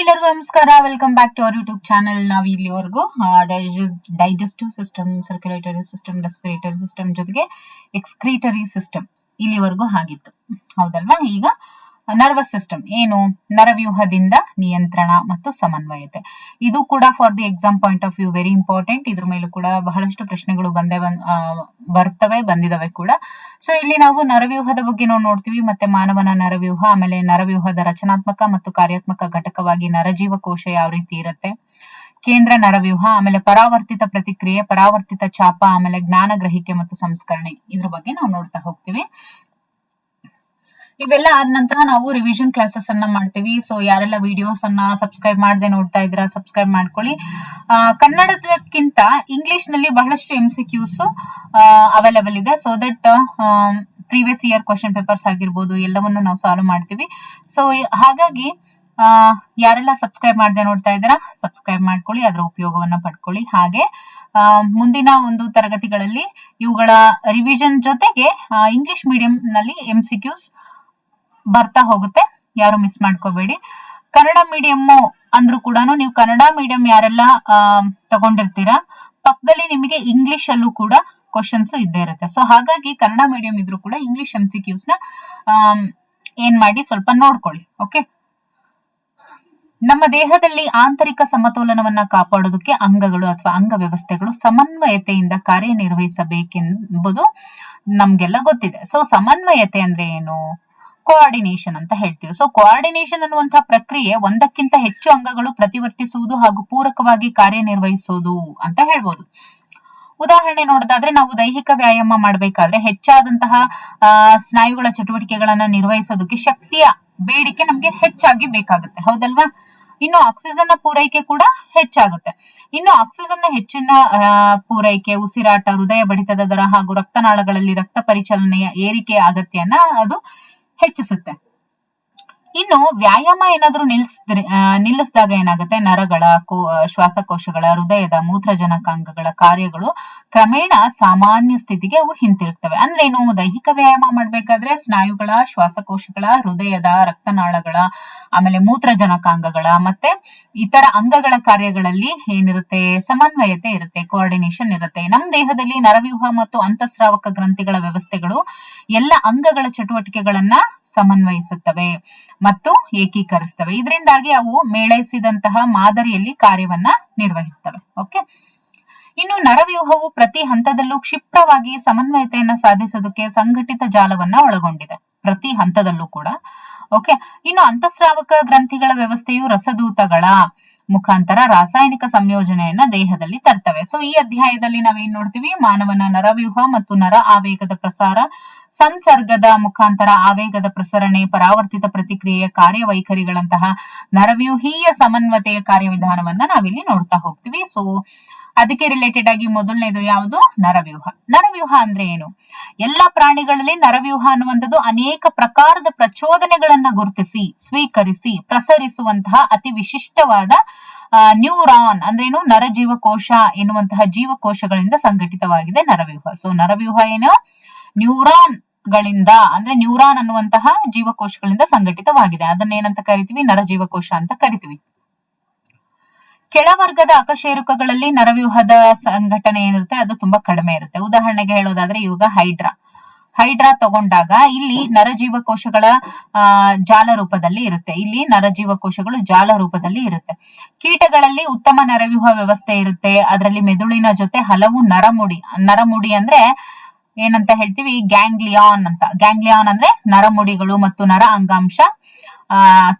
ಎಲ್ಲರಿಗೂ ನಮಸ್ಕಾರ. Welcome back to our YouTube channel. ನಾವು ಇಲ್ಲಿವರೆಗೂ digestive system, circulatory system, respiratory system ಜೊತೆಗೆ ಎಕ್ಸ್ಕ್ರೀಟರಿ ಸಿಸ್ಟಮ್ ಇಲ್ಲಿವರೆಗೂ ಆಗಿತ್ತು, ಹೌದಲ್ವಾ? ಈಗ ನರ್ವಸ್ ಸಿಸ್ಟಮ್ ಏನು, ನರವ್ಯೂಹದಿಂದ ನಿಯಂತ್ರಣ ಮತ್ತು ಸಮನ್ವಯತೆ. ಇದು ಕೂಡ for the exam point of view very important. ಇದ್ರ ಮೇಲೂ ಕೂಡ ಬಹಳಷ್ಟು ಪ್ರಶ್ನೆಗಳು ಬಂದಿದಾವೆ ಕೂಡ. ಸೊ ಇಲ್ಲಿ ನಾವು ನರವ್ಯೂಹದ ಬಗ್ಗೆ ನೋಡ್ತೀವಿ, ಮತ್ತೆ ಮಾನವನ ನರವ್ಯೂಹ, ಆಮೇಲೆ ನರವ್ಯೂಹದ ರಚನಾತ್ಮಕ ಮತ್ತು ಕಾರ್ಯಾತ್ಮಕ ಘಟಕವಾಗಿ ನರಜೀವಕೋಶ ಯಾವ ರೀತಿ ಇರುತ್ತೆ, ಕೇಂದ್ರ ನರವ್ಯೂಹ, ಆಮೇಲೆ ಪರಾವರ್ತಿತ ಪ್ರತಿಕ್ರಿಯೆ, ಪರಾವರ್ತಿತ ಚಾಪ, ಆಮೇಲೆ ಜ್ಞಾನ ಗ್ರಹಿಕೆ ಮತ್ತು ಸಂಸ್ಕರಣೆ, ಇದ್ರ ಬಗ್ಗೆ ನಾವು ನೋಡ್ತಾ ಹೋಗ್ತೀವಿ. ಇವೆಲ್ಲ ಆದ ನಂತರ ನಾವು ರಿವಿಷನ್ ಕ್ಲಾಸಸ್ ಅನ್ನ ಮಾಡ್ತೀವಿ. ಸೊ ಯಾರೆಲ್ಲ ವಿಡಿಯೋಸ್ ಅನ್ನ ಸಬ್ಸ್ಕ್ರೈಬ್ ಮಾಡದೆ ನೋಡ್ತಾ ಇದ್ದೀರಾ, ಸಬ್ಸ್ಕ್ರೈಬ್ ಮಾಡ್ಕೊಳ್ಳಿ. ಕನ್ನಡದಕ್ಕಿಂತ ಇಂಗ್ಲಿಷ್ ನಲ್ಲಿ ಬಹಳಷ್ಟು MCQs ಅವೈಲೇಬಲ್ ಇದೆ. So that previous year question papers ಆಗಿರ್ಬೋದು ಎಲ್ಲವನ್ನು ನಾವು ಸಾಲ್ವ್ ಮಾಡ್ತೀವಿ. ಸೊ ಹಾಗಾಗಿ ಯಾರೆಲ್ಲ ಸಬ್ಸ್ಕ್ರೈಬ್ ಮಾಡದೆ ನೋಡ್ತಾ ಇದ್ದೀರಾ, ಸಬ್ಸ್ಕ್ರೈಬ್ ಮಾಡ್ಕೊಳ್ಳಿ, ಅದರ ಉಪಯೋಗವನ್ನ ಪಡ್ಕೊಳ್ಳಿ. ಹಾಗೆ ಮುಂದಿನ ಒಂದು ತರಗತಿಗಳಲ್ಲಿ ಇವುಗಳ ರಿವಿಷನ್ ಜೊತೆಗೆ ಇಂಗ್ಲಿಷ್ ಮೀಡಿಯಂ ನಲ್ಲಿ MCQs ಬರ್ತಾ ಹೋಗುತ್ತೆ, ಯಾರು ಮಿಸ್ ಮಾಡ್ಕೋಬೇಡಿ. ಕನ್ನಡ ಮೀಡಿಯಂ ಅಂದ್ರೂ ಕೂಡ ನೀವು ಕನ್ನಡ ಮೀಡಿಯಂ ಯಾರೆಲ್ಲ ತಗೊಂಡಿರ್ತೀರಾ, ಪಕ್ಕದಲ್ಲಿ ನಿಮಗೆ ಇಂಗ್ಲಿಷ್ ಅಲ್ಲೂ ಕೂಡ ಕ್ವಶನ್ಸ್ ಇದ್ದೇ ಇರುತ್ತೆ. ಸೊ ಹಾಗಾಗಿ ಕನ್ನಡ ಮೀಡಿಯಂ ಇದ್ರೂ ಕೂಡ ಇಂಗ್ಲಿಷ್ MCQs ನ ಏನ್ ಮಾಡಿ ಸ್ವಲ್ಪ ನೋಡ್ಕೊಳ್ಳಿ. ಓಕೆ, ನಮ್ಮ ದೇಹದಲ್ಲಿ ಆಂತರಿಕ ಸಮತೋಲನವನ್ನ ಕಾಪಾಡೋದಕ್ಕೆ ಅಂಗಗಳು ಅಥವಾ ಅಂಗ ವ್ಯವಸ್ಥೆಗಳು ಸಮನ್ವಯತೆಯಿಂದ ಕಾರ್ಯನಿರ್ವಹಿಸಬೇಕೆಂಬುದು ನಮ್ಗೆಲ್ಲ ಗೊತ್ತಿದೆ. ಸೊ ಸಮನ್ವಯತೆ ಅಂದ್ರೆ ಏನು, ಕೋಆರ್ಡಿನೇಷನ್ ಅಂತ ಹೇಳ್ತೀವಿ. ಸೊ ಕೋಆರ್ಡಿನೇಷನ್ ಅನ್ನುವಂತಹ ಪ್ರಕ್ರಿಯೆ ಒಂದಕ್ಕಿಂತ ಹೆಚ್ಚು ಅಂಗಗಳು ಪ್ರತಿವರ್ತಿಸುವುದು ಹಾಗೂ ಪೂರಕವಾಗಿ ಕಾರ್ಯನಿರ್ವಹಿಸುವುದು ಅಂತ ಹೇಳ್ಬೋದು. ಉದಾಹರಣೆ ನೋಡೋದಾದ್ರೆ, ನಾವು ದೈಹಿಕ ವ್ಯಾಯಾಮ ಮಾಡಬೇಕಾದ್ರೆ ಹೆಚ್ಚಾದಂತಹ ಸ್ನಾಯುಗಳ ಚಟುವಟಿಕೆಗಳನ್ನ ನಿರ್ವಹಿಸೋದಕ್ಕೆ ಶಕ್ತಿಯ ಬೇಡಿಕೆ ನಮ್ಗೆ ಹೆಚ್ಚಾಗಿ ಬೇಕಾಗುತ್ತೆ, ಹೌದಲ್ವಾ? ಇನ್ನು ಆಕ್ಸಿಜನ್ ಪೂರೈಕೆ ಕೂಡ ಹೆಚ್ಚಾಗುತ್ತೆ. ಇನ್ನು ಆಕ್ಸಿಜನ್ ಹೆಚ್ಚಿನ ಪೂರೈಕೆ, ಉಸಿರಾಟ, ಹೃದಯ ಬಡಿತದ ದರ ಹಾಗೂ ರಕ್ತನಾಳಗಳಲ್ಲಿ ರಕ್ತ ಪರಿಚಲನೆಯ ಏರಿಕೆಯ ಅಗತ್ಯನ ಅದು ಹೆಚ್ಚಿಸುತ್ತೆ. ಇನ್ನು ವ್ಯಾಯಾಮ ಏನಾದ್ರೂ ನಿಲ್ಲಿಸಿದಾಗ ಏನಾಗುತ್ತೆ, ನರಗಳ, ಶ್ವಾಸಕೋಶಗಳ, ಹೃದಯದ, ಮೂತ್ರಜನಕಾಂಗಗಳ ಕಾರ್ಯಗಳು ಕ್ರಮೇಣ ಸಾಮಾನ್ಯ ಸ್ಥಿತಿಗೆ ಅವು ಹಿಂತಿರುಗ್ತವೆ. ಅಂದ್ರೆ ಏನು, ದೈಹಿಕ ವ್ಯಾಯಾಮ ಮಾಡ್ಬೇಕಾದ್ರೆ ಸ್ನಾಯುಗಳ, ಶ್ವಾಸಕೋಶಗಳ, ಹೃದಯದ, ರಕ್ತನಾಳಗಳ, ಆಮೇಲೆ ಮೂತ್ರಜನಕಾಂಗಗಳ ಮತ್ತೆ ಇತರ ಅಂಗಗಳ ಕಾರ್ಯಗಳಲ್ಲಿ ಏನಿರುತ್ತೆ, ಸಮನ್ವಯತೆ ಇರುತ್ತೆ, ಕೋಆರ್ಡಿನೇಷನ್ ಇರುತ್ತೆ. ನಮ್ಮ ದೇಹದಲ್ಲಿ ನರವ್ಯೂಹ ಮತ್ತು ಅಂತಸ್ರಾವಕ ಗ್ರಂಥಿಗಳ ವ್ಯವಸ್ಥೆಗಳು ಎಲ್ಲ ಅಂಗಗಳ ಚಟುವಟಿಕೆಗಳನ್ನ ಸಮನ್ವಯಿಸುತ್ತವೆ ಮತ್ತು ಏಕೀಕರಿಸ್ತವೆ. ಇದರಿಂದಾಗಿ ಅವು ಮೇಳೈಸಿದಂತಹ ಮಾದರಿಯಲ್ಲಿ ಕಾರ್ಯವನ್ನ ನಿರ್ವಹಿಸ್ತವೆ. ಓಕೆ, ಇನ್ನು ನರವ್ಯೂಹವು ಪ್ರತಿ ಹಂತದಲ್ಲೂ ಕ್ಷಿಪ್ರವಾಗಿ ಸಮನ್ವಯತೆಯನ್ನ ಸಾಧಿಸೋದಕ್ಕೆ ಸಂಘಟಿತ ಜಾಲವನ್ನ ಒಳಗೊಂಡಿದೆ, ಪ್ರತಿ ಹಂತದಲ್ಲೂ ಕೂಡ. ಓಕೆ, ಇನ್ನು ಅಂತಸ್ರಾವಕ ಗ್ರಂಥಿಗಳ ವ್ಯವಸ್ಥೆಯು ರಸದೂತಗಳ ಮುಖಾಂತರ ರಾಸಾಯನಿಕ ಸಂಯೋಜನೆಯನ್ನ ದೇಹದಲ್ಲಿ ತರ್ತವೆ. ಸೊ ಈ ಅಧ್ಯಾಯದಲ್ಲಿ ನಾವೇನ್ ನೋಡ್ತೀವಿ, ಮಾನವನ ನರವ್ಯೂಹ ಮತ್ತು ನರ ಆವೇಗದ ಪ್ರಸಾರ, ಸಂಸರ್ಗದ ಮುಖಾಂತರ ಆವೇಗದ ಪ್ರಸರಣೆ, ಪರಾವರ್ತಿತ ಪ್ರತಿಕ್ರಿಯೆಯ ಕಾರ್ಯವೈಖರಿಗಳಂತಹ ನರವ್ಯೂಹೀಯ ಸಮನ್ವತೆಯ ಕಾರ್ಯವಿಧಾನವನ್ನ ನಾವಿಲ್ಲಿ ನೋಡ್ತಾ ಹೋಗ್ತೀವಿ. ಸೊ ಅದಕ್ಕೆ ರಿಲೇಟೆಡ್ ಆಗಿ ಮೊದಲನೇದು ಯಾವುದು, ನರವ್ಯೂಹ. ನರವ್ಯೂಹ ಅಂದ್ರೆ ಏನು? ಎಲ್ಲಾ ಪ್ರಾಣಿಗಳಲ್ಲಿ ನರವ್ಯೂಹ ಅನ್ನುವಂಥದ್ದು ಅನೇಕ ಪ್ರಕಾರದ ಪ್ರಚೋದನೆಗಳನ್ನ ಗುರುತಿಸಿ, ಸ್ವೀಕರಿಸಿ, ಪ್ರಸರಿಸುವಂತಹ ಅತಿ ವಿಶಿಷ್ಟವಾದ ನ್ಯೂರಾನ್ ಅಂದ್ರೇನು, ನರಜೀವಕೋಶ ಎನ್ನುವಂತಹ ಜೀವಕೋಶಗಳಿಂದ ಸಂಘಟಿತವಾಗಿದೆ ನರವ್ಯೂಹ. ಸೊ ನರವ್ಯೂಹ ಏನು, ನ್ಯೂರಾನ್ ಗಳಿಂದ ಅಂದ್ರೆ ನ್ಯೂರಾನ್ ಅನ್ನುವಂತಹ ಜೀವಕೋಶಗಳಿಂದ ಸಂಘಟಿತವಾಗಿದೆ. ಅದನ್ನೇನಂತ ಕರಿತೀವಿ, ನರಜೀವಕೋಶ ಅಂತ ಕರಿತೀವಿ. ಕೆಳವರ್ಗದ ಅಕಶೇರುಕಗಳಲ್ಲಿ ನರವ್ಯೂಹದ ಸಂಘಟನೆ ಏನಿರುತ್ತೆ ಅದು ತುಂಬಾ ಕಡಿಮೆ ಇರುತ್ತೆ. ಉದಾಹರಣೆಗೆ ಹೇಳೋದಾದ್ರೆ, ಇವಾಗ ಹೈಡ್ರಾ ತಗೊಂಡಾಗ ಇಲ್ಲಿ ನರಜೀವಕೋಶಗಳ ಜಾಲ ರೂಪದಲ್ಲಿ ಇರುತ್ತೆ, ಇಲ್ಲಿ ನರಜೀವಕೋಶಗಳು ಜಾಲ ರೂಪದಲ್ಲಿ ಇರುತ್ತೆ. ಕೀಟಗಳಲ್ಲಿ ಉತ್ತಮ ನರವ್ಯೂಹ ವ್ಯವಸ್ಥೆ ಇರುತ್ತೆ. ಅದರಲ್ಲಿ ಮೆದುಳಿನ ಜೊತೆ ಹಲವು ನರಮುಡಿ ಅಂದ್ರೆ ಏನಂತ ಹೇಳ್ತೀವಿ, ಗ್ಯಾಂಗ್ಲಿಯಾನ್ ಅಂತ. ಗ್ಯಾಂಗ್ಲಿಯಾನ್ ಅಂದ್ರೆ ನರಮುಡಿಗಳು ಮತ್ತು ನರ ಅಂಗಾಂಶ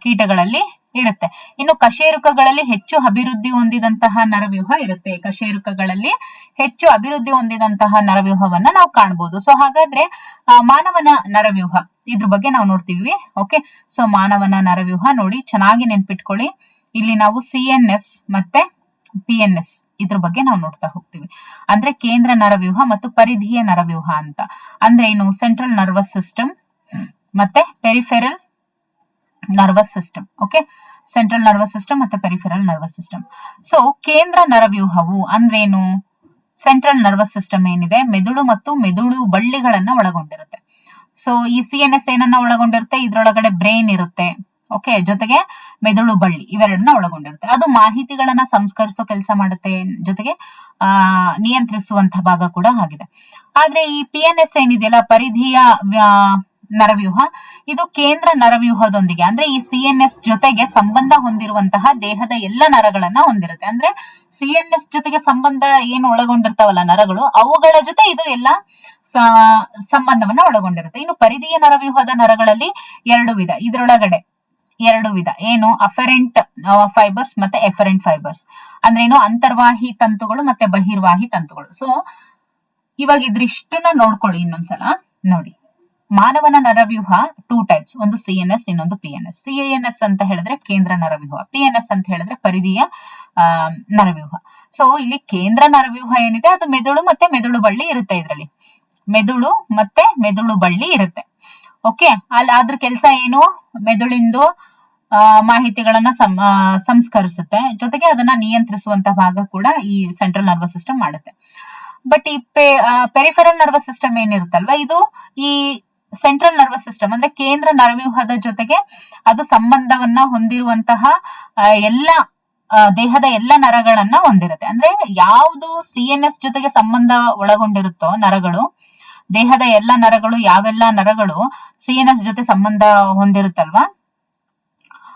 ಕೀಟಗಳಲ್ಲಿ ಇರುತ್ತೆ. ಇನ್ನು ಕಶೇರುಕಗಳಲ್ಲಿ ಹೆಚ್ಚು ಅಭಿವೃದ್ಧಿ ಹೊಂದಿದಂತಹ ನರವ್ಯೂಹ ಇರುತ್ತೆ. ಕಶೇರುಕಗಳಲ್ಲಿ ಹೆಚ್ಚು ಅಭಿವೃದ್ಧಿ ಹೊಂದಿದಂತಹ ನರವ್ಯೂಹವನ್ನ ನಾವು ಕಾಣಬಹುದು. ಸೊ ಹಾಗಾದ್ರೆ ಮಾನವನ ನರವ್ಯೂಹ ಇದ್ರ ಬಗ್ಗೆ ನಾವು ನೋಡ್ತೀವಿ. ಓಕೆ, ಸೊ ಮಾನವನ ನರವ್ಯೂಹ ನೋಡಿ, ಚೆನ್ನಾಗಿ ನೆನ್ಪಿಟ್ಕೊಳ್ಳಿ. ಇಲ್ಲಿ ನಾವು CNS ಮತ್ತೆ PNS ಇದ್ರ ಬಗ್ಗೆ ನಾವು ನೋಡ್ತಾ ಹೋಗ್ತೀವಿ. ಅಂದ್ರೆ ಕೇಂದ್ರ ನರವ್ಯೂಹ ಮತ್ತು ಪರಿಧಿಯ ನರವ್ಯೂಹ ಅಂತ. ಅಂದ್ರೆ ಏನು, ಸೆಂಟ್ರಲ್ ನರ್ವಸ್ ಸಿಸ್ಟಮ್ ಮತ್ತೆ peripheral nervous system. Okay, central nervous system ಮತ್ತೆ ಪೆರಿಫೆರಲ್ ನರ್ವಸ್ ಸಿಸ್ಟಮ್. ಸೊ ಕೇಂದ್ರ ನರವ್ಯೂಹವು ಅಂದ್ರೇನು, ಸೆಂಟ್ರಲ್ ನರ್ವಸ್ ಸಿಸ್ಟಮ್ ಏನಿದೆ, ಮೆದುಳು ಮತ್ತು ಮೆದುಳು ಬಳ್ಳಿಗಳನ್ನ ಒಳಗೊಂಡಿರುತ್ತೆ. ಸೊ ಈ CNS ಏನನ್ನ ಒಳಗೊಂಡಿರುತ್ತೆ, ಇದ್ರೊಳಗಡೆ ಬ್ರೈನ್ ಇರುತ್ತೆ. ಓಕೆ, ಜೊತೆಗೆ ಮೆದುಳು ಬಳ್ಳಿ ಇವೆರಡನ್ನ ಒಳಗೊಂಡಿರುತ್ತೆ. ಅದು ಮಾಹಿತಿಗಳನ್ನ ಸಂಸ್ಕರಿಸೋ ಕೆಲಸ ಮಾಡುತ್ತೆ, ಜೊತೆಗೆ ನಿಯಂತ್ರಿಸುವಂತಹ ಭಾಗ ಕೂಡ ಆಗಿದೆ. ಆದ್ರೆ ಈ PNS ಏನಿದೆಯಲ್ಲ, ಪರಿಧಿಯ ನರವ್ಯೂಹ, ಇದು ಕೇಂದ್ರ ನರವ್ಯೂಹದೊಂದಿಗೆ ಅಂದ್ರೆ ಈ CNS ಜೊತೆಗೆ ಸಂಬಂಧ ಹೊಂದಿರುವಂತಹ ದೇಹದ ಎಲ್ಲ ನರಗಳನ್ನ ಹೊಂದಿರುತ್ತೆ. ಅಂದ್ರೆ CNS ಜೊತೆಗೆ ಸಂಬಂಧ ಏನು ಒಳಗೊಂಡಿರ್ತಾವಲ್ಲ ನರಗಳು, ಅವುಗಳ ಜೊತೆ ಇದು ಎಲ್ಲ ಸಂಬಂಧವನ್ನ ಒಳಗೊಂಡಿರುತ್ತೆ. ಇನ್ನು ಪರಿಧಿಯ ನರವ್ಯೂಹದ ನರಗಳಲ್ಲಿ ಎರಡು ವಿಧ, ಇದರೊಳಗಡೆ ಎರಡು ವಿಧ ಏನು, ಅಫರೆಂಟ್ ಫೈಬರ್ಸ್ ಮತ್ತೆ ಎಫರೆಂಟ್ ಫೈಬರ್ಸ್. ಅಂದ್ರೆ ಏನು, ಅಂತರ್ವಾಹಿ ತಂತುಗಳು ಮತ್ತೆ ಬಹಿರ್ವಾಹಿ ತಂತುಗಳು. ಸೊ ಇವಾಗ ಇದ್ರಿಷ್ಟನ್ನ ನೋಡ್ಕೊಳ್ಳಿ ಇನ್ನೊಂದ್ಸಲ ನೋಡಿ. ಮಾನವನ ನರವ್ಯೂಹ 2 ಟೈಪ್ಸ್, ಒಂದು CNS, ಇನ್ನೊಂದು PNS. CNS ಅಂತ ಹೇಳಿದ್ರೆ ಕೇಂದ್ರ ನರವ್ಯೂಹ, PNS ಅಂತ ಹೇಳಿದ್ರೆ ಪರಿಧಿಯ ನರವ್ಯೂಹ. ಸೊ ಇಲ್ಲಿ ಕೇಂದ್ರ ನರವ್ಯೂಹ ಏನಿದೆ ಅದು ಮೆದುಳು ಮತ್ತೆ ಮೆದುಳು ಬಳ್ಳಿ ಇರುತ್ತೆ. ಇದರಲ್ಲಿ ಮೆದುಳು ಮತ್ತೆ ಮೆದುಳು ಬಳ್ಳಿ ಇರುತ್ತೆ. ಓಕೆ, ಅಲ್ಲಿ ಅದ್ರ ಕೆಲಸ ಏನು, ಮೆದುಳಿಂದು ಮಾಹಿತಿಗಳನ್ನ ಸಂಸ್ಕರಿಸುತ್ತೆ, ಜೊತೆಗೆ ಅದನ್ನ ನಿಯಂತ್ರಿಸುವಂತ ಭಾಗ ಕೂಡ ಈ ಸೆಂಟ್ರಲ್ ನರ್ವಸ್ ಸಿಸ್ಟಮ್ ಮಾಡುತ್ತೆ. ಬಟ್ ಈ ಪೆರಿಫೆರಲ್ ನರ್ವಸ್ ಸಿಸ್ಟಮ್ ಏನಿರುತ್ತಲ್ವಾ, ಇದು ಈ ಸೆಂಟ್ರಲ್ ನರ್ವಸ್ ಸಿಸ್ಟಮ್ ಅಂದ್ರೆ ಕೇಂದ್ರ ನರವ್ಯೂಹದ ಜೊತೆಗೆ ಅದು ಸಂಬಂಧವನ್ನ ಹೊಂದಿರುವಂತಹ ಎಲ್ಲ ದೇಹದ ಎಲ್ಲ ನರಗಳನ್ನ ಹೊಂದಿರುತ್ತೆ. ಅಂದ್ರೆ ಯಾವುದು CNS ಜೊತೆಗೆ ಸಂಬಂಧ ಒಳಗೊಂಡಿರುತ್ತೋ ನರಗಳು, ದೇಹದ ಎಲ್ಲ ನರಗಳು, ಯಾವೆಲ್ಲ ನರಗಳು CNS ಜೊತೆ ಸಂಬಂಧ ಹೊಂದಿರುತ್ತಲ್ವಾ,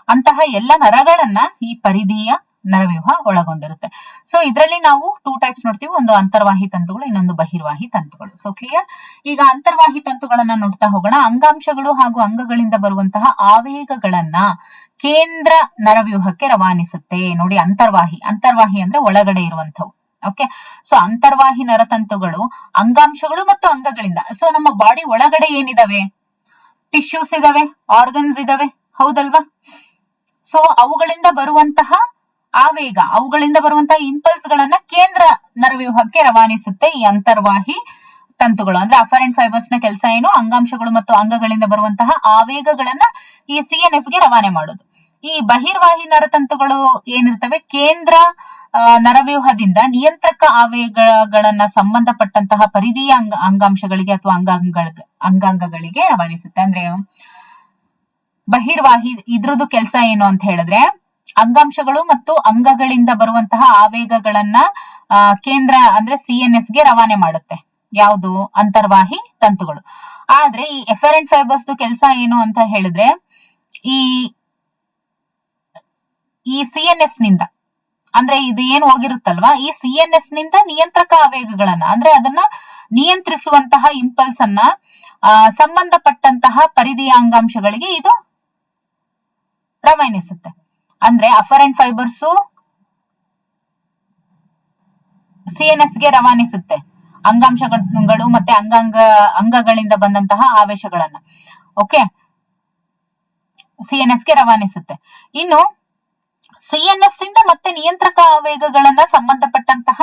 ಅಂತಹ ಎಲ್ಲ ನರಗಳನ್ನ ಈ ಪರಿಧಿಯ ನರವ್ಯೂಹ ಒಳಗೊಂಡಿರುತ್ತೆ. ಸೊ ಇದರಲ್ಲಿ ನಾವು 2 ಟೈಪ್ಸ್ ನೋಡ್ತೀವಿ, ಒಂದು ಅಂತರ್ವಾಹಿ ತಂತುಗಳು, ಇನ್ನೊಂದು ಬಹಿರ್ವಾಹಿ ತಂತುಗಳು. So clear. ಈಗ ಅಂತರ್ವಾಹಿ ತಂತುಗಳನ್ನ ನೋಡ್ತಾ ಹೋಗೋಣ. ಅಂಗಾಂಶಗಳು ಹಾಗೂ ಅಂಗಗಳಿಂದ ಬರುವಂತಹ ಆವೇಗಗಳನ್ನ ಕೇಂದ್ರ ನರವ್ಯೂಹಕ್ಕೆ ರವಾನಿಸುತ್ತೆ. ನೋಡಿ, ಅಂತರ್ವಾಹಿ ಅಂದ್ರೆ ಒಳಗಡೆ ಇರುವಂತವು. ಓಕೆ, ಸೊ ಅಂತರ್ವಾಹಿ ನರತಂತುಗಳು ಅಂಗಾಂಶಗಳು ಮತ್ತು ಅಂಗಗಳಿಂದ, ಸೊ ನಮ್ಮ ಬಾಡಿ ಒಳಗಡೆ ಏನಿದಾವೆ, ಟಿಶ್ಯೂಸ್ ಇದಾವೆ, ಆರ್ಗನ್ಸ್ ಇದಾವೆ, ಹೌದಲ್ವಾ? ಸೊ ಅವುಗಳಿಂದ ಬರುವಂತಹ ಆವೇಗ, ಅವುಗಳಿಂದ ಬರುವಂತಹ ಇಂಪಲ್ಸ್ ಗಳನ್ನ ಕೇಂದ್ರ ನರವ್ಯೂಹಕ್ಕೆ ರವಾನಿಸುತ್ತೆ ಈ ಅಂತರ್ವಾಹಿ ತಂತುಗಳು. ಅಂದ್ರೆ ಅಫರೆಂಟ್ ಫೈಬರ್ಸ್ ನ ಕೆಲಸ ಏನು, ಅಂಗಾಂಶಗಳು ಮತ್ತು ಅಂಗಗಳಿಂದ ಬರುವಂತಹ ಆವೇಗಗಳನ್ನ ಈ CNS ಗೆ ರವಾನೆ ಮಾಡೋದು. ಈ ಬಹಿರ್ವಾಹಿ ನರತಂತುಗಳು ಏನಿರ್ತವೆ, ಕೇಂದ್ರ ನರವ್ಯೂಹದಿಂದ ನಿಯಂತ್ರಕ ಆವೇಗಗಳನ್ನ ಸಂಬಂಧಪಟ್ಟಂತಹ ಪರಿಧಿಯ ಅಂಗಾಂಶಗಳಿಗೆ ಅಥವಾ ಅಂಗಾಂಗಗಳಿಗೆ ರವಾನಿಸುತ್ತೆ. ಅಂದ್ರೆ ಬಹಿರ್ವಾಹಿ ಇದ್ರದ್ದು ಕೆಲಸ ಏನು ಅಂತ ಹೇಳಿದ್ರೆ, ಅಂಗಾಂಶಗಳು ಮತ್ತು ಅಂಗಗಳಿಂದ ಬರುವಂತಹ ಆವೇಗಗಳನ್ನ ಕೇಂದ್ರ ಅಂದ್ರೆ CNS ಗೆ ರವಾನೆ ಮಾಡುತ್ತೆ. ಯಾವುದು, ಅಂತರ್ವಾಹಿ ತಂತುಗಳು. ಆದ್ರೆ ಈ ಎಫರೆಂಟ್ ಫೈಬರ್ಸ್ ಕೆಲಸ ಏನು ಅಂತ ಹೇಳಿದ್ರೆ, ಈ CNS ನಿಂದ ಅಂದ್ರೆ ಇದು ಏನು ಹೋಗಿರುತ್ತಲ್ವಾ, ಈ CNS ನಿಂದ ನಿಯಂತ್ರಕ ಆವೇಗಗಳನ್ನ ಅಂದ್ರೆ ಅದನ್ನ ನಿಯಂತ್ರಿಸುವಂತಹ ಇಂಪಲ್ಸ್ ಅನ್ನ ಸಂಬಂಧಪಟ್ಟಂತಹ ಪರಿಧಿಯ ಅಂಗಾಂಶಗಳಿಗೆ ಇದು ರವಾನಿಸುತ್ತೆ. ಅಂದ್ರೆ ಅಫರೆಂಟ್ ಫೈಬರ್ಸ್ CNS ಗೆ ರವಾನಿಸುತ್ತೆ ಅಂಗಾಂಶಗಳು ಮತ್ತೆ ಅಂಗಗಳಿಂದ ಬಂದಂತಹ ಆವೇಶಗಳನ್ನ. ಓಕೆ, CNS ಗೆ ರವಾನಿಸುತ್ತೆ. ಇನ್ನು CNS ಇಂದ ಮತ್ತೆ ನಿಯಂತ್ರಕ ಆವೇಗಗಳನ್ನ ಸಂಬಂಧಪಟ್ಟಂತಹ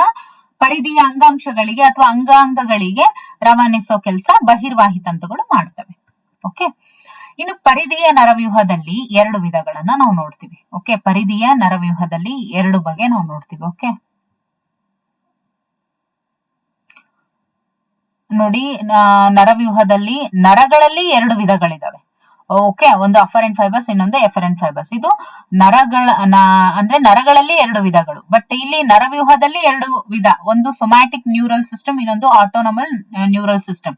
ಪರಿಧಿಯ ಅಂಗಾಂಶಗಳಿಗೆ ಅಥವಾ ಅಂಗಾಂಗಗಳಿಗೆ ರವಾನಿಸೋ ಕೆಲಸ ಬಹಿರ್ವಾಹಿ ತಂತುಗಳು ಮಾಡ್ತವೆ. ಓಕೆ, ಇನ್ನು ಪರಿಧಿಯ ನರವ್ಯೂಹದಲ್ಲಿ 2 ವಿಧಗಳನ್ನ ನಾವು ನೋಡ್ತೀವಿ. ಓಕೆ, ಪರಿಧಿಯ ನರವ್ಯೂಹದಲ್ಲಿ 2 ಬಗೆ ನಾವು ನೋಡ್ತೀವಿ. ಓಕೆ ನೋಡಿ, ನರವ್ಯೂಹದಲ್ಲಿ ನರಗಳಲ್ಲಿ 2 ವಿಧಗಳಿದಾವೆ. ಓಕೆ, ಒಂದು ಅಫರೆಂಟ್ ಫೈಬರ್ಸ್, ಇನ್ನೊಂದು ಎಫರೆಂಟ್ ಫೈಬರ್ಸ್. ಇದು ಅಂದ್ರೆ ನರಗಳಲ್ಲಿ 2 ವಿಧಗಳು. ಬಟ್ ಇಲ್ಲಿ ನರವ್ಯೂಹದಲ್ಲಿ 2 ವಿಧ, ಒಂದು ಸೊಮ್ಯಾಟಿಕ್ ನ್ಯೂರಲ್ ಸಿಸ್ಟಮ್, ಇನ್ನೊಂದು ಆಟೋನಮಲ್ ನ್ಯೂರಲ್ ಸಿಸ್ಟಮ್.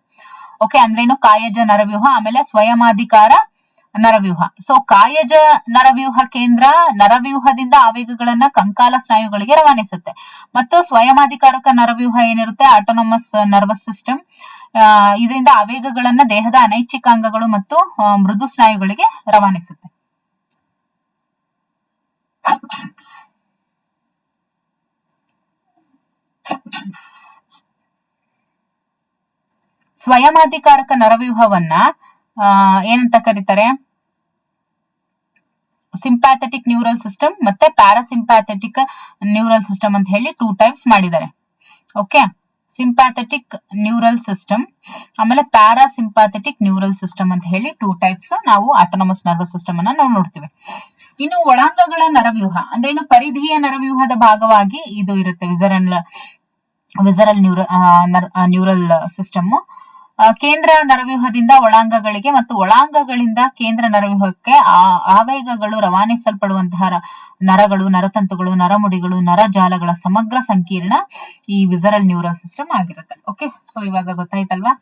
ಓಕೆ, ಅಂದ್ರೇನು, ಕಾಯಜ ನರವ್ಯೂಹ ಆಮೇಲೆ ಸ್ವಯಮಾಧಿಕಾರ ನರವ್ಯೂಹ. ಸೊ ಕಾಯಜ ನರವ್ಯೂಹ ಕೇಂದ್ರ ನರವ್ಯೂಹದಿಂದ ಆವೇಗಗಳನ್ನ ಕಂಕಾಲ ಸ್ನಾಯುಗಳಿಗೆ ರವಾನಿಸುತ್ತೆ. ಮತ್ತು ಸ್ವಯಮಾಧಿಕಾರಕ ನರವ್ಯೂಹ ಏನಿರುತ್ತೆ, ಆಟೋನಮಸ್ ನರ್ವಸ್ ಸಿಸ್ಟಮ್, ಇದರಿಂದ ಆವೇಗಗಳನ್ನ ದೇಹದ ಅನೈಚ್ಛಿಕ ಅಂಗಗಳು ಮತ್ತು ಮೃದು ಸ್ನಾಯುಗಳಿಗೆ ರವಾನಿಸುತ್ತೆ. ಸ್ವಯಮಾಧಿಕಾರಕ ನರವ್ಯೂಹವನ್ನ ಏನಂತ ಕರೀತಾರೆ, ಸಿಂಪ್ಯಾಥೆಟಿಕ್ ನ್ಯೂರಲ್ ಸಿಸ್ಟಮ್ ಮತ್ತೆ ಪ್ಯಾರಾಸಿಂಪ್ಯಾಥೆಟಿಕ್ ನ್ಯೂರಲ್ ಸಿಸ್ಟಮ್ ಅಂತ ಹೇಳಿ 2 ಟೈಪ್ಸ್ ಮಾಡಿದ್ದಾರೆ. ಓಕೆ, ಸಿಂಪ್ಯಾಥೆಟಿಕ್ ನ್ಯೂರಲ್ ಸಿಸ್ಟಮ್ ಆಮೇಲೆ ಪ್ಯಾರಾಸಿಂಪ್ಯಾಥೆಟಿಕ್ ನ್ಯೂರಲ್ ಸಿಸ್ಟಮ್ ಅಂತ ಹೇಳಿ 2 ಟೈಪ್ಸ್ ನಾವು ಆಟೋನಮಸ್ ನರ್ವಸ್ ಸಿಸ್ಟಮ್ ಅನ್ನ ನಾವು ನೋಡ್ತೀವಿ. ಇನ್ನು ಒಳಾಂಗಗಳ ನರವ್ಯೂಹ ಅಂದ್ರೆ ಏನು, ಪರಿಧಿಯ ನರವ್ಯೂಹದ ಭಾಗವಾಗಿ ಇದು ಇರುತ್ತೆ, ವಿಸರಲ್ ನ್ಯೂರಲ್ ಸಿಸ್ಟಮ್. ಕೇಂದ್ರ ನರವ್ಯೂಹದಿಂದ ಒಳಾಂಗಗಳಿಗೆ ಮತ್ತು ಒಳಾಂಗಗಳಿಂದ ಕೇಂದ್ರ ನರವ್ಯೂಹಕ್ಕೆ ಆವೇಗಗಳು ರವಾನಿಸಲ್ಪಡುವಂತಹ ನರಗಳು, ನರತಂತುಗಳು, ನರಮುಡಿಗಳು, ನರಜಾಲಗಳ ಸಮಗ್ರ ಸಂಕೀರ್ಣ ಈ ವಿಸರಲ್ ನ್ಯೂರಲ್ ಸಿಸ್ಟಮ್ ಆಗಿರುತ್ತೆ. ಓಕೆ, ಸೊ ಇವಾಗ ಗೊತ್ತಾಯ್ತಲ್ವಾ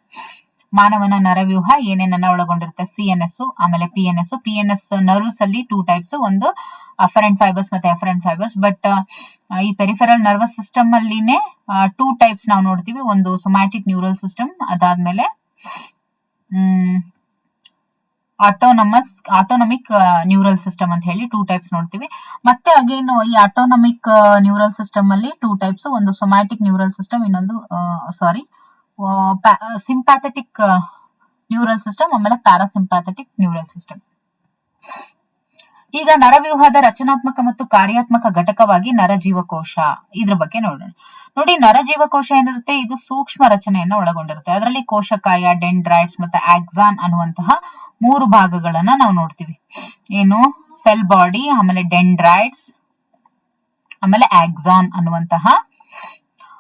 ಮಾನವನ ನರವ್ಯೂಹ ಏನೇನನ್ನ ಒಳಗೊಂಡಿರುತ್ತೆ. CNS, ಆಮೇಲೆ PNS. PNS ನರ್ವ್ಸ್ ಅಲ್ಲಿ 2 ಟೈಪ್ಸ್, ಒಂದು ಅಫರೆಂಟ್ ಫೈಬರ್ಸ್ ಮತ್ತೆ ಎಫರೆಂಟ್ ಫೈಬರ್ಸ್. ಬಟ್ ಈ ಪೆರಿಫೆರಲ್ ನರ್ವಸ್ ಸಿಸ್ಟಮ್ ಅಲ್ಲಿನೇ 2 ಟೈಪ್ಸ್ ನಾವು ನೋಡ್ತೀವಿ. ಒಂದು ಸೊಮ್ಯಾಟಿಕ್ ನ್ಯೂರಲ್ ಸಿಸ್ಟಮ್, ಅದಾದ್ಮೇಲೆ ಆಟೋನಮಿಕ್ ನ್ಯೂರಲ್ ಸಿಸ್ಟಮ್ ಅಂತ ಹೇಳಿ 2 ಟೈಪ್ಸ್ ನೋಡ್ತೀವಿ. ಮತ್ತೆ ಅಗೇನ್ ಈ ಆಟೋನಮಿಕ್ ನ್ಯೂರಲ್ ಸಿಸ್ಟಮ್ ಅಲ್ಲಿ 2 ಟೈಪ್ಸ್, ಒಂದು ಸೊಮ್ಯಾಟಿಕ್ ನ್ಯೂರಲ್ ಸಿಸ್ಟಮ್, ಇನ್ನೊಂದು ಸಿಂಪ್ಯಾಥೆಟಿಕ್ ನ್ಯೂರಲ್ ಸಿಸ್ಟಮ್, ಆಮೇಲೆ ಪ್ಯಾರಾಸಿಂಪ್ಯಾಥೆಟಿಕ್ ನ್ಯೂರಲ್ ಸಿಸ್ಟಮ್. ಈಗ ನರವ್ಯೂಹದ ರಚನಾತ್ಮಕ ಮತ್ತು ಕಾರ್ಯಾತ್ಮಕ ಘಟಕವಾಗಿ ನರಜೀವಕೋಶ, ಇದ್ರ ಬಗ್ಗೆ ನೋಡೋಣ. ನೋಡಿ, ನರಜೀವಕೋಶ ಏನಿರುತ್ತೆ, ಇದು ಸೂಕ್ಷ್ಮ ರಚನೆಯನ್ನ ಒಳಗೊಂಡಿರುತ್ತೆ. ಅದರಲ್ಲಿ ಕೋಶಕಾಯ, ಡೆಂಡ್ರೈಟ್ಸ್ ಮತ್ತೆ ಆಕ್ಸಾನ್ ಅನ್ನುವಂತಹ 3 ಭಾಗಗಳನ್ನ ನಾವು ನೋಡ್ತೀವಿ. ಏನು, ಸೆಲ್ ಬಾಡಿ, ಆಮೇಲೆ ಡೆಂಡ್ರೈಟ್ಸ್, ಆಮೇಲೆ ಆಕ್ಸಾನ್ ಅನ್ನುವಂತಹ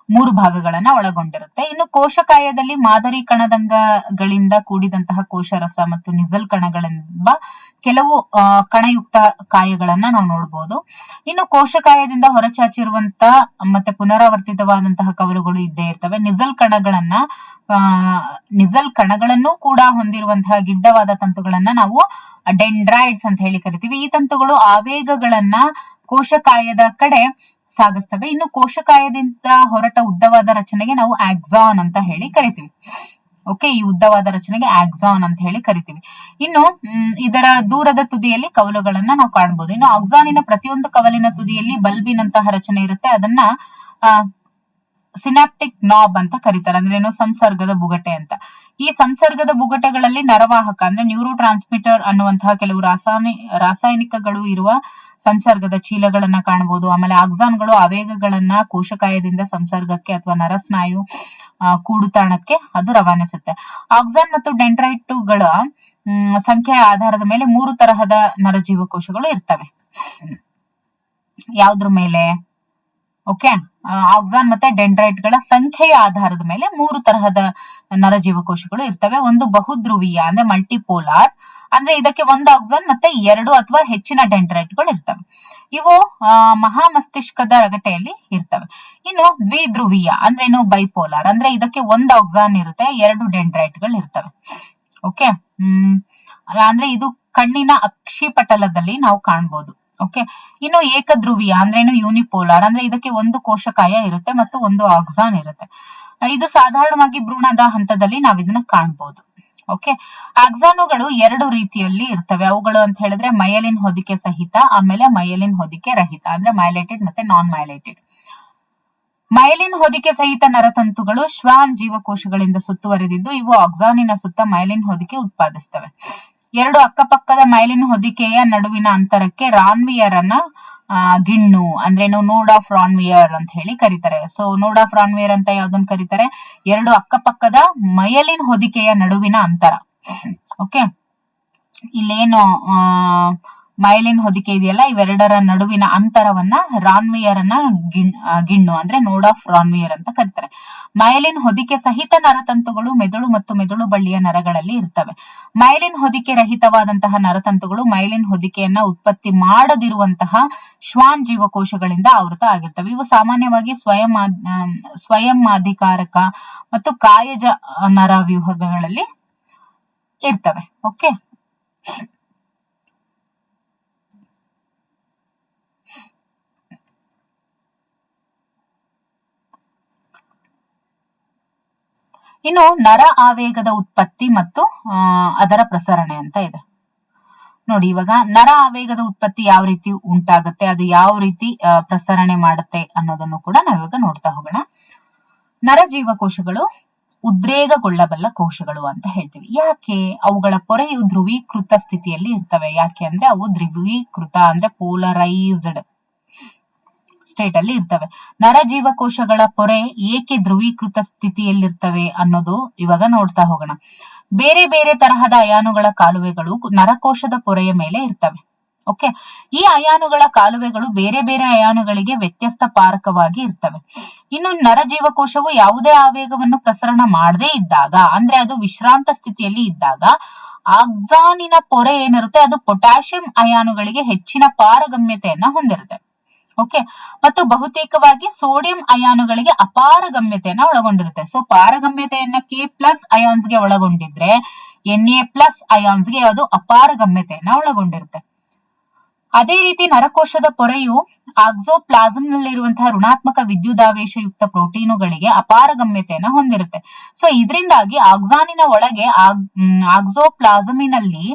3 ಭಾಗಗಳನ್ನ ಒಳಗೊಂಡಿರುತ್ತೆ. ಇನ್ನು ಕೋಶಕಾಯದಲ್ಲಿ ಮಾದರಿ ಕಣದಂಗಗಳಿಂದ ಕೂಡಿದಂತಹ ಕೋಶರಸ ಮತ್ತು ನಿಜಲ್ ಕಣಗಳೆಂಬ ಕೆಲವು ಕಣಯುಕ್ತ ಕಾಯಗಳನ್ನ ನಾವು ನೋಡಬಹುದು. ಇನ್ನು ಕೋಶಕಾಯದಿಂದ ಹೊರಚಾಚಿರುವಂತ ಮತ್ತೆ ಪುನರಾವರ್ತಿತವಾದಂತಹ ಕವಲುಗಳು ಇದ್ದೇ ಇರ್ತವೆ. ನಿಜಲ್ ಕಣಗಳನ್ನು ಕೂಡ ಹೊಂದಿರುವಂತಹ ಗಿಡ್ಡವಾದ ತಂತುಗಳನ್ನ ನಾವು ಡೆಂಡ್ರೈಟ್ಸ್ ಅಂತ ಹೇಳಿ ಕರಿತೀವಿ. ಈ ತಂತುಗಳು ಆವೇಗಗಳನ್ನ ಕೋಶಕಾಯದ ಕಡೆ ಸಾಗಿಸ್ತವೆ. ಇನ್ನು ಕೋಶಕಾಯದಿಂದ ಹೊರಟ ಉದ್ದವಾದ ರಚನೆಗೆ ನಾವು ಆಕ್ಸಾನ್ ಅಂತ ಹೇಳಿ ಕರಿತೀವಿ. ಓಕೆ, ಈ ಉದ್ದವಾದ ರಚನೆಗೆ ಆಕ್ಸಾನ್ ಅಂತ ಹೇಳಿ ಕರಿತೀವಿ. ಇನ್ನು ಇದರ ದೂರದ ತುದಿಯಲ್ಲಿ ಕವಲುಗಳನ್ನ ನಾವು ಕಾಣಬಹುದು. ಇನ್ನು ಆಕ್ಸಾನಿನ ಪ್ರತಿಯೊಂದು ಕವಲಿನ ತುದಿಯಲ್ಲಿ ಬಲ್ಬಿನಂತಹ ರಚನೆ ಇರುತ್ತೆ. ಅದನ್ನ ಸಿನಾಪ್ಟಿಕ್ ನಾಬ್ ಅಂತ ಕರೀತಾರೆ. ಅಂದ್ರೆ ಏನು, ಸಂಸರ್ಗದ ಬುಗಟೆ ಅಂತ. ಈ ಸಂಸರ್ಗದ ಬುಗಟೆಗಳಲ್ಲಿ ನರವಾಹಕ ಅಂದ್ರೆ ನ್ಯೂರೋ ಟ್ರಾನ್ಸ್ಮಿಟರ್ ಅನ್ನುವಂತಹ ಕೆಲವು ರಾಸಾಯನಿಕಗಳು ಇರುವ ಸಂಸರ್ಗದ ಚೀಲಗಳನ್ನ ಕಾಣಬಹುದು. ಆಮೇಲೆ ಆಕ್ಸಾನ್ಗಳು ಆವೇಗಗಳನ್ನ ಕೋಶಕಾಯದಿಂದ ಸಂಸರ್ಗಕ್ಕೆ ಅಥವಾ ನರಸ್ನಾಯು ಕೂಡುತಾಣಕ್ಕೆ ಅದು ರವಾನಿಸುತ್ತೆ. ಆಕ್ಸಾನ್ ಮತ್ತು ಡೆಂಡ್ರೈಟುಗಳ ಸಂಖ್ಯೆಯ ಆಧಾರದ ಮೇಲೆ 3 ತರಹದ ನರಜೀವಕೋಶಗಳು ಇರ್ತವೆ. ಯಾವ್ದ್ರ ಮೇಲೆ? ಓಕೆ, ಆಕ್ಸಾನ್ ಮತ್ತೆ ಡೆಂಡ್ರೈಟ್ ಗಳ ಸಂಖ್ಯೆಯ ಆಧಾರದ ಮೇಲೆ 3 ತರಹದ ನರಜೀವಕೋಶಗಳು ಇರ್ತವೆ. ಒಂದು ಬಹುಧ್ರುವೀಯ ಅಂದ್ರೆ ಮಲ್ಟಿಪೋಲಾರ್, ಅಂದ್ರೆ ಇದಕ್ಕೆ ಒಂದು ಆಕ್ಸಾನ್ ಮತ್ತೆ 2 ಅಥವಾ ಹೆಚ್ಚಿನ ಡೆಂಡ್ರೈಟ್ಗಳು ಇರ್ತವೆ. ಇವು ಮಹಾಮಸ್ತಿಷ್ಕದ ರಗಟೆಯಲ್ಲಿ ಇರ್ತವೆ. ಇನ್ನು ದ್ವಿಧ್ರುವೀಯ ಅಂದ್ರೆ ಏನು, ಬೈಪೋಲಾರ್, ಅಂದ್ರೆ ಇದಕ್ಕೆ ಒಂದು ಆಕ್ಸಾನ್ ಇರುತ್ತೆ, 2 ಡೆಂಡ್ರೈಟ್ಗಳು ಇರ್ತವೆ. ಓಕೆ, ಅಂದ್ರೆ ಇದು ಕಣ್ಣಿನ ಅಕ್ಷಿಪಟಲದಲ್ಲಿ ನಾವು ಕಾಣಬಹುದು. ಓಕೆ, ಇನ್ನು ಏಕಧ್ರುವೀಯ ಅಂದ್ರೆ ಏನು, ಯೂನಿಪೋಲಾರ್, ಅಂದ್ರೆ ಇದಕ್ಕೆ ಒಂದು ಕೋಶಕಾಯ ಇರುತ್ತೆ ಮತ್ತು ಒಂದು ಆಕ್ಸಾನ್ ಇರುತ್ತೆ. ಇದು ಸಾಧಾರಣವಾಗಿ ಭ್ರೂಣದ ಹಂತದಲ್ಲಿ ನಾವು ಇದನ್ನ ಕಾಣಬಹುದು. ಓಕೆ, ಆಕ್ಸಾನುಗಳು 2 ರೀತಿಯಲ್ಲಿ ಇರ್ತವೆ. ಅವುಗಳು ಅಂತ ಹೇಳಿದ್ರೆ ಮಯಲಿನ್ ಹೊದಿಕೆ ಸಹಿತ, ಆಮೇಲೆ ಮಯಲಿನ್ ಹೊದಿಕೆ ರಹಿತ, ಅಂದ್ರೆ ಮೈಲೇಟೆಡ್ ಮತ್ತೆ ನಾನ್ ಮೈಲೇಟೆಡ್. ಮೈಲಿನ್ ಹೊದಿಕೆ ಸಹಿತ ನರತಂತುಗಳು ಶ್ವಾನ್ ಜೀವಕೋಶಗಳಿಂದ ಸುತ್ತುವರಿದಿದ್ದು ಇವು ಆಕ್ಸಾನಿನ ಸುತ್ತ ಮೈಲಿನ್ ಹೊದಿಕೆ ಉತ್ಪಾದಿಸ್ತವೆ. 2 ಅಕ್ಕಪಕ್ಕದ ಮೈಲಿನ್ ಹೊದಿಕೆಯ ನಡುವಿನ ಅಂತರಕ್ಕೆ ರಾನ್ವಿಯರನ್ನ ಗಿಣ್ಣು ಅಂದ್ರೇನು, ನೋಡ್ ಆಫ್ ರಾನ್ವಿಯರ್ ಅಂತ ಹೇಳಿ ಕರೀತಾರೆ. ಸೊ ನೋಡ್ ಆಫ್ ರಾನ್ವಿಯರ್ ಅಂತ ಯಾವ್ದನ್ನ ಕರೀತಾರೆ? 2 ಅಕ್ಕಪಕ್ಕದ ಮಯಲಿನ್ ಹೊದಿಕೆಯ ನಡುವಿನ ಅಂತರ. ಓಕೆ, ಇಲ್ಲೇನು ಮೈಲಿನ್ ಹೊದಿಕೆ ಇದೆಯಲ್ಲ, ಇವೆರಡರ ನಡುವಿನ ಅಂತರವನ್ನ ರಾನ್ವಿಯರನ್ನ ಗಿಣ್ಣು ಅಂದ್ರೆ ನೋಡ್ ಆಫ್ ರಾನ್ವಿಯರ್ ಅಂತ ಕರೀತಾರೆ. ಮೈಲಿನ್ ಹೊದಿಕೆ ಸಹಿತ ನರತಂತುಗಳು ಮೆದುಳು ಮತ್ತು ಮೆದುಳು ಬಳ್ಳಿಯ ನರಗಳಲ್ಲಿ ಇರ್ತವೆ. ಮೈಲಿನ್ ಹೊದಿಕೆ ರಹಿತವಾದಂತಹ ನರತಂತುಗಳು ಮೈಲಿನ್ ಹೊದಿಕೆಯನ್ನ ಉತ್ಪತ್ತಿ ಮಾಡದಿರುವಂತಹ ಶ್ವಾನ್ ಜೀವಕೋಶಗಳಿಂದ ಆವೃತ ಆಗಿರ್ತವೆ. ಇವು ಸಾಮಾನ್ಯವಾಗಿ ಸ್ವಯಂ ಅಧಿಕಾರಕ ಮತ್ತು ಕಾಯಜ ನರವ್ಯೂಹಗಳಲ್ಲಿ ಇರ್ತವೆ. ಓಕೆ, ಇನ್ನು ನರ ಆವೇಗದ ಉತ್ಪತ್ತಿ ಮತ್ತು ಅದರ ಪ್ರಸರಣೆ ಅಂತ ಇದೆ. ನೋಡಿ, ಇವಾಗ ನರ ಆವೇಗದ ಉತ್ಪತ್ತಿ ಯಾವ ರೀತಿ ಉಂಟಾಗುತ್ತೆ, ಅದು ಯಾವ ರೀತಿ ಪ್ರಸರಣೆ ಮಾಡುತ್ತೆ ಅನ್ನೋದನ್ನು ಕೂಡ ನಾವಿವಾಗ ನೋಡ್ತಾ ಹೋಗೋಣ. ನರಜೀವಕೋಶಗಳು ಉದ್ರೇಕಗೊಳ್ಳಬಲ್ಲ ಕೋಶಗಳು ಅಂತ ಹೇಳ್ತೀವಿ. ಯಾಕೆ? ಅವುಗಳ ಪೊರೆಯು ಧ್ರುವೀಕೃತ ಸ್ಥಿತಿಯಲ್ಲಿ ಇರ್ತವೆ. ಯಾಕೆ ಅಂದ್ರೆ ಅವು ಧ್ರುವೀಕೃತ ಅಂದ್ರೆ ಪೋಲರೈಸ್ಡ್ ಸ್ಟೇಟ್ ಅಲ್ಲಿ ಇರ್ತವೆ. ನರಜೀವಕೋಶಗಳ ಪೊರೆ ಏಕೆ ಧ್ರುವೀಕೃತ ಸ್ಥಿತಿಯಲ್ಲಿರ್ತವೆ ಅನ್ನೋದು ಇವಾಗ ನೋಡ್ತಾ ಹೋಗೋಣ. ಬೇರೆ ಬೇರೆ ತರಹದ ಅಯಾನುಗಳ ಕಾಲುವೆಗಳು ನರಕೋಶದ ಪೊರೆಯ ಮೇಲೆ ಇರ್ತವೆ. ಓಕೆ, ಈ ಅಯಾನುಗಳ ಕಾಲುವೆಗಳು ಬೇರೆ ಬೇರೆ ಅಯಾನುಗಳಿಗೆ ವ್ಯತ್ಯಸ್ತ ಪಾರಕವಾಗಿ ಇರ್ತವೆ. ಇನ್ನು ನರಜೀವಕೋಶವು ಯಾವುದೇ ಆವೇಗವನ್ನು ಪ್ರಸರಣ ಮಾಡದೇ ಇದ್ದಾಗ, ಅಂದ್ರೆ ಅದು ವಿಶ್ರಾಂತ ಸ್ಥಿತಿಯಲ್ಲಿ ಇದ್ದಾಗ, ಆಕ್ಸಾನಿನ ಪೊರೆ ಏನಿರುತ್ತೆ ಅದು ಪೊಟ್ಯಾಷಿಯಂ ಅಯಾನುಗಳಿಗೆ ಹೆಚ್ಚಿನ ಪಾರಗಮ್ಯತೆಯನ್ನ ಹೊಂದಿರುತ್ತೆ. ಓಕೆ, ಮತ್ತು ಬಹುತೇಕವಾಗಿ ಸೋಡಿಯಂ ಅಯಾನುಗಳಿಗೆ ಅಪಾರಗಮ್ಯತೆಯನ್ನ ಒಳಗೊಂಡಿರುತ್ತೆ. ಸೊ ಪಾರಗಮ್ಯತೆಯನ್ನ K+ ಅಯಾನ್ಸ್ಗೆ ಒಳಗೊಂಡಿದ್ರೆ Na+ ಅಯಾನ್ಸ್ಗೆ ಅದು ಅಪಾರಗಮ್ಯತೆಯನ್ನ ಒಳಗೊಂಡಿರುತ್ತೆ. ಅದೇ ರೀತಿ ನರಕೋಶದ ಪೊರೆಯು ಆಕ್ಸೋಪ್ಲಾಸಂ ನಲ್ಲಿರುವಂತಹ ಋಣಾತ್ಮಕ ವಿದ್ಯುದಾವೇಶಯುಕ್ತ ಪ್ರೋಟೀನುಗಳಿಗೆ ಅಪಾರಗಮ್ಯತೆಯನ್ನು ಹೊಂದಿರುತ್ತೆ. ಸೊ ಇದರಿಂದಾಗಿ ಆಕ್ಸಾನಿನ ಒಳಗೆ ಆಕ್ಸೋಪ್ಲಾಸಮಿನಲ್ಲಿ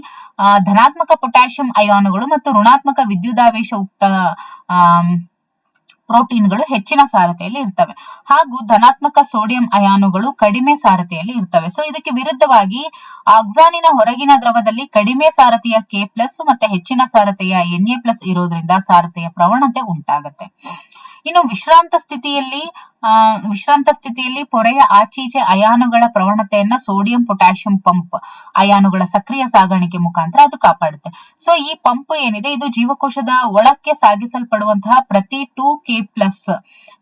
ಧನಾತ್ಮಕ ಪೊಟ್ಯಾಷಿಯಂ ಅಯಾನುಗಳು ಮತ್ತು ಋಣಾತ್ಮಕ ವಿದ್ಯುದಾವೇಶಯುಕ್ತ ಪ್ರೋಟೀನ್ಗಳು ಹೆಚ್ಚಿನ ಸಾರತೆಯಲ್ಲಿ ಇರ್ತವೆ, ಹಾಗೂ ಧನಾತ್ಮಕ ಸೋಡಿಯಂ ಅಯಾನುಗಳು ಕಡಿಮೆ ಸಾರತೆಯಲ್ಲಿ ಇರ್ತವೆ. ಸೊ ಇದಕ್ಕೆ ವಿರುದ್ಧವಾಗಿ ಆಕ್ಸಾನಿನ ಹೊರಗಿನ ದ್ರವದಲ್ಲಿ ಕಡಿಮೆ ಸಾರತೆಯ K+ ಮತ್ತೆ ಹೆಚ್ಚಿನ ಸಾರತೆಯ Na+ ಇರೋದ್ರಿಂದ ಸಾರತೆಯ ಪ್ರವಣತೆ ಉಂಟಾಗುತ್ತೆ. ಇನ್ನು ವಿಶ್ರಾಂತ ಸ್ಥಿತಿಯಲ್ಲಿ ಪೊರೆಯ ಆಚೀಚೆ ಅಯಾನುಗಳ ಪ್ರವಣತೆಯನ್ನ ಸೋಡಿಯಂ ಪೊಟ್ಯಾಷಿಯಂ ಪಂಪ್ ಅಯಾನುಗಳ ಸಕ್ರಿಯ ಸಾಗಾಣಿಕೆ ಮುಖಾಂತರ ಅದು ಕಾಪಾಡುತ್ತೆ. ಸೊ ಈ ಪಂಪ್ ಏನಿದೆ ಇದು ಜೀವಕೋಶದ ಒಳಕ್ಕೆ ಸಾಗಿಸಲ್ಪಡುವಂತಹ ಪ್ರತಿ 2K+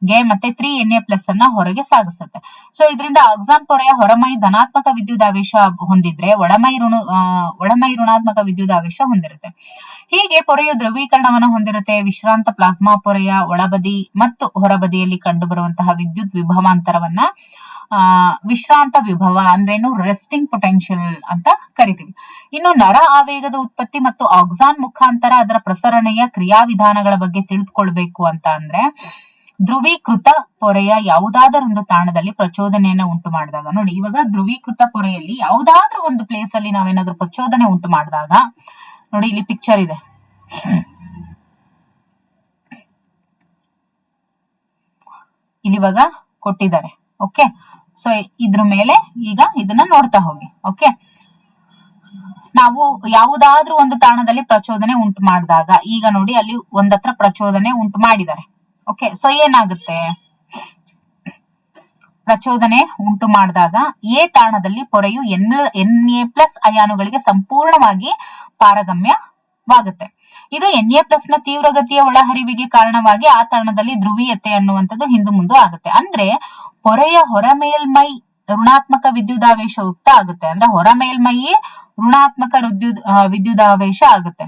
ಗೆ ಮತ್ತೆ 3Na+ ಅನ್ನ ಹೊರಗೆ ಸಾಗಿಸುತ್ತೆ. ಸೊ ಇದರಿಂದ ಆಕ್ಸಾನ್ ಪೊರೆಯ ಹೊರಮೈ ಧನಾತ್ಮಕ ವಿದ್ಯುದಾವೇಶ ಹೊಂದಿದ್ರೆ ಒಳಮೈ ಋಣಾತ್ಮಕ ವಿದ್ಯುದಾವೇಶ ಹೊಂದಿರುತ್ತೆ. ಹೀಗೆ ಪೊರೆಯು ಧ್ರುವೀಕರಣವನ್ನು ಹೊಂದಿರುತ್ತೆ. ವಿಶ್ರಾಂತ ಪ್ಲಾಸ್ಮಾ ಪೊರೆಯ ಒಳಬದಿ ಮತ್ತು ಹೊರಬದಿಯಲ್ಲಿ ಕಂಡುಬರುವಂತಹ ವಿದ್ಯುತ್ ವಿಭವಾಂತರವನ್ನ ವಿಶ್ರಾಂತ ವಿಭವ ಅಂದ್ರೇನು ರೆಸ್ಟಿಂಗ್ ಪೊಟೆನ್ಶಿಯಲ್ ಅಂತ ಕರಿತೀವಿ. ಇನ್ನು ನರ ಆವೇಗದ ಉತ್ಪತ್ತಿ ಮತ್ತು ಆಕ್ಸಾನ್ ಮುಖಾಂತರ ಅದರ ಪ್ರಸರಣೆಯ ಕ್ರಿಯಾವಿಧಾನಗಳ ಬಗ್ಗೆ ತಿಳಿದುಕೊಳ್ಬೇಕು ಅಂತ ಅಂದ್ರೆ, ಧ್ರುವೀಕೃತ ಪೊರೆಯ ಯಾವುದಾದರೊಂದು ತಾಣದಲ್ಲಿ ಪ್ರಚೋದನೆಯನ್ನ ಉಂಟು ಮಾಡಿದಾಗ, ನೋಡಿ ಇವಾಗ ಧ್ರುವೀಕೃತ ಪೊರೆಯಲ್ಲಿ ಯಾವುದಾದ್ರೂ ಒಂದು ಪ್ಲೇಸ್ ಅಲ್ಲಿ ನಾವೇನಾದ್ರೂ ಪ್ರಚೋದನೆ ಉಂಟು ಮಾಡಿದಾಗ, ನೋಡಿ ಇಲ್ಲಿ ಪಿಕ್ಚರ್ ಇದೆ, ಇಲ್ಲಿ ಇವಾಗ ಕೊಟ್ಟಿದ್ದಾರೆ. ಓಕೆ, ಸೊ ಇದ್ರ ಮೇಲೆ ಈಗ ಇದನ್ನ ನೋಡ್ತಾ ಹೋಗಿ. ಓಕೆ, ನಾವು ಯಾವುದಾದ್ರೂ ಒಂದು ತಾಣದಲ್ಲಿ ಪ್ರಚೋದನೆ ಉಂಟು ಮಾಡಿದಾಗ, ಈಗ ನೋಡಿ ಅಲ್ಲಿ ಒಂದತ್ರ ಪ್ರಚೋದನೆ ಉಂಟು ಮಾಡಿದ್ದಾರೆ. ಓಕೆ, ಸೊ ಏನಾಗುತ್ತೆ, ಪ್ರಚೋದನೆ ಉಂಟು ಮಾಡಿದಾಗ ಎ ತಾಣದಲ್ಲಿ ಪೊರೆಯು Na+ ಅಯಾನುಗಳಿಗೆ ಸಂಪೂರ್ಣವಾಗಿ ಪಾರಗಮ್ಯವಾಗುತ್ತೆ. ಇದು Na+ ನ ತೀವ್ರಗತಿಯ ಒಳಹರಿವಿಗೆ ಕಾರಣವಾಗಿ ಆ ತಾಣದಲ್ಲಿ ಧ್ರುವೀಯತೆ ಅನ್ನುವಂಥದ್ದು ಹಿಂದು ಮುಂದೆ ಆಗುತ್ತೆ. ಅಂದ್ರೆ ಪೊರೆಯ ಹೊರ ಮೇಲ್ಮೈ ಋಣಾತ್ಮಕ ವಿದ್ಯುದಾವೇಶಯುಕ್ತ ಆಗುತ್ತೆ. ಅಂದ್ರೆ ಹೊರ ಮೇಲ್ಮೈಯೇ ಋಣಾತ್ಮಕ ವಿದ್ಯುದಾವೇಶ ಆಗುತ್ತೆ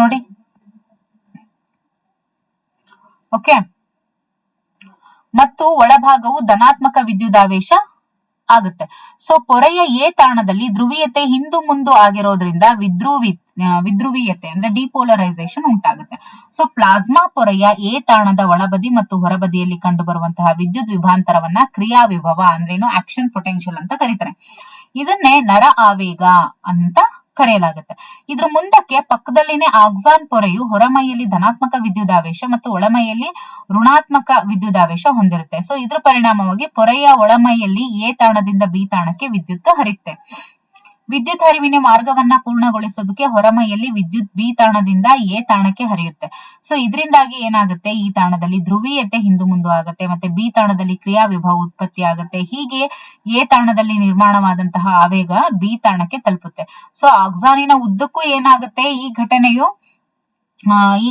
ನೋಡಿ. ಓಕೆ, ಮತ್ತು ಒಳಭಾಗವು ಧನಾತ್ಮಕ ವಿದ್ಯುದಾವೇಶ ಆಗುತ್ತೆ. ಸೊ ಪೊರೆಯ ಎ ತಾಣದಲ್ಲಿ ಧ್ರುವೀಯತೆ ಹಿಂದು ಮುಂದು ಆಗಿರೋದ್ರಿಂದ ವಿಧ್ರುವೀಯತೆ ಅಂದ್ರೆ ಡಿಪೋಲರೈಸೇಷನ್ ಉಂಟಾಗುತ್ತೆ. ಸೊ ಪ್ಲಾಸ್ಮಾ ಪೊರೆಯ ಎ ತಾಣದ ಒಳಬದಿ ಮತ್ತು ಹೊರಬದಿಯಲ್ಲಿ ಕಂಡು ಬರುವಂತಹ ವಿದ್ಯುತ್ ವಿಭಾಂತರವನ್ನ ಕ್ರಿಯಾ ವಿಭವ ಅಂದ್ರೇನು ಆಕ್ಷನ್ ಪೊಟೆನ್ಶಿಯಲ್ ಅಂತ ಕರೀತಾರೆ. ಇದನ್ನೇ ನರ ಆವೇಗ ಅಂತ ಕರೆಯಲಾಗುತ್ತೆ. ಇದ್ರ ಮುಂದಕ್ಕೆ ಪಕ್ಕದಲ್ಲಿನೇ ಆಕ್ಸಾನ್ ಪೊರೆಯು ಹೊರಮೈಯಲ್ಲಿ ಧನಾತ್ಮಕ ವಿದ್ಯುದಾವೇಶ ಮತ್ತು ಒಳಮೈಯಲ್ಲಿ ಋಣಾತ್ಮಕ ವಿದ್ಯುದಾವೇಶ ಹೊಂದಿರುತ್ತೆ. ಸೊ ಇದ್ರ ಪರಿಣಾಮವಾಗಿ ಪೊರೆಯ ಒಳಮೈಯಲ್ಲಿ ಎ ತಾಣದಿಂದ ಬಿ ತಾಣಕ್ಕೆ ವಿದ್ಯುತ್ ಹರಿಯುತ್ತೆ. ವಿದ್ಯುತ್ ಹರಿವಿನ ಮಾರ್ಗವನ್ನ ಪೂರ್ಣಗೊಳಿಸೋದಕ್ಕೆ ಹೊರಮೈಯಲ್ಲಿ ವಿದ್ಯುತ್ ಬಿ ತಾಣದಿಂದ ಎ ತಾಣಕ್ಕೆ ಹರಿಯುತ್ತೆ. ಸೊ ಇದರಿಂದಾಗಿ ಏನಾಗುತ್ತೆ, ಈ ತಾಣದಲ್ಲಿ ಧ್ರುವೀಯತೆ ಹಿಂದು ಮುಂದು ಆಗುತ್ತೆ, ಮತ್ತೆ ಬಿ ತಾಣದಲ್ಲಿ ಕ್ರಿಯಾ ವಿಭವ ಉತ್ಪತ್ತಿ ಆಗುತ್ತೆ. ಹೀಗೆ ಎ ತಾಣದಲ್ಲಿ ನಿರ್ಮಾಣವಾದಂತಹ ಆವೇಗ ಬಿ ತಾಣಕ್ಕೆ ತಲುಪುತ್ತೆ. ಸೊ ಆಕ್ಸಾನಿನ ಉದ್ದಕ್ಕೂ ಏನಾಗುತ್ತೆ, ಈ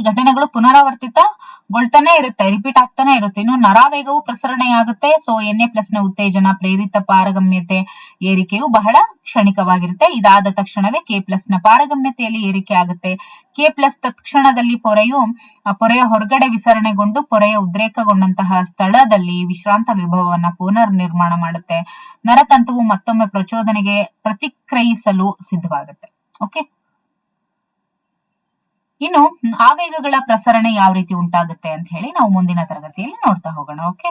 ಘಟನೆಗಳು ಪುನರಾವರ್ತಿತಗೊಳ್ತಾನೆ ಇರುತ್ತೆ, ರಿಪೀಟ್ ಆಗ್ತಾನೆ ಇರುತ್ತೆ. ಇನ್ನು ನರಾವೇಗವು ಪ್ರಸರಣೆಯಾಗುತ್ತೆ. ಸೊ Na+ ನ ಉತ್ತೇಜನ ಪ್ರೇರಿತ ಪಾರಗಮ್ಯತೆ ಏರಿಕೆಯು ಬಹಳ ಕ್ಷಣಿಕವಾಗಿರುತ್ತೆ. ಇದಾದ ತಕ್ಷಣವೇ K+ ನ ಪಾರಗಮ್ಯತೆಯಲ್ಲಿ ಏರಿಕೆ ಆಗುತ್ತೆ. K+ ತತ್ಕ್ಷಣದಲ್ಲಿ ಪೊರೆಯ ಹೊರಗಡೆ ವಿಸರಣೆಗೊಂಡು ಪೊರೆಯ ಉದ್ರೇಕಗೊಂಡಂತಹ ಸ್ಥಳದಲ್ಲಿ ವಿಶ್ರಾಂತ ವಿಭವವನ್ನ ಪುನರ್ ನಿರ್ಮಾಣ ಮಾಡುತ್ತೆ. ನರತಂತುವು ಮತ್ತೊಮ್ಮೆ ಪ್ರಚೋದನೆಗೆ ಪ್ರತಿಕ್ರಿಯಿಸಲು ಸಿದ್ಧವಾಗುತ್ತೆ. ಓಕೆ, ಇನ್ನು ಆವೇಗಗಳ ಪ್ರಸರಣೆ ಯಾವ ರೀತಿ ಉಂಟಾಗುತ್ತೆ ಅಂತ ಹೇಳಿ ನಾವು ಮುಂದಿನ ತರಗತಿಯಲ್ಲಿ ನೋಡ್ತಾ ಹೋಗೋಣ. ಓಕೆ.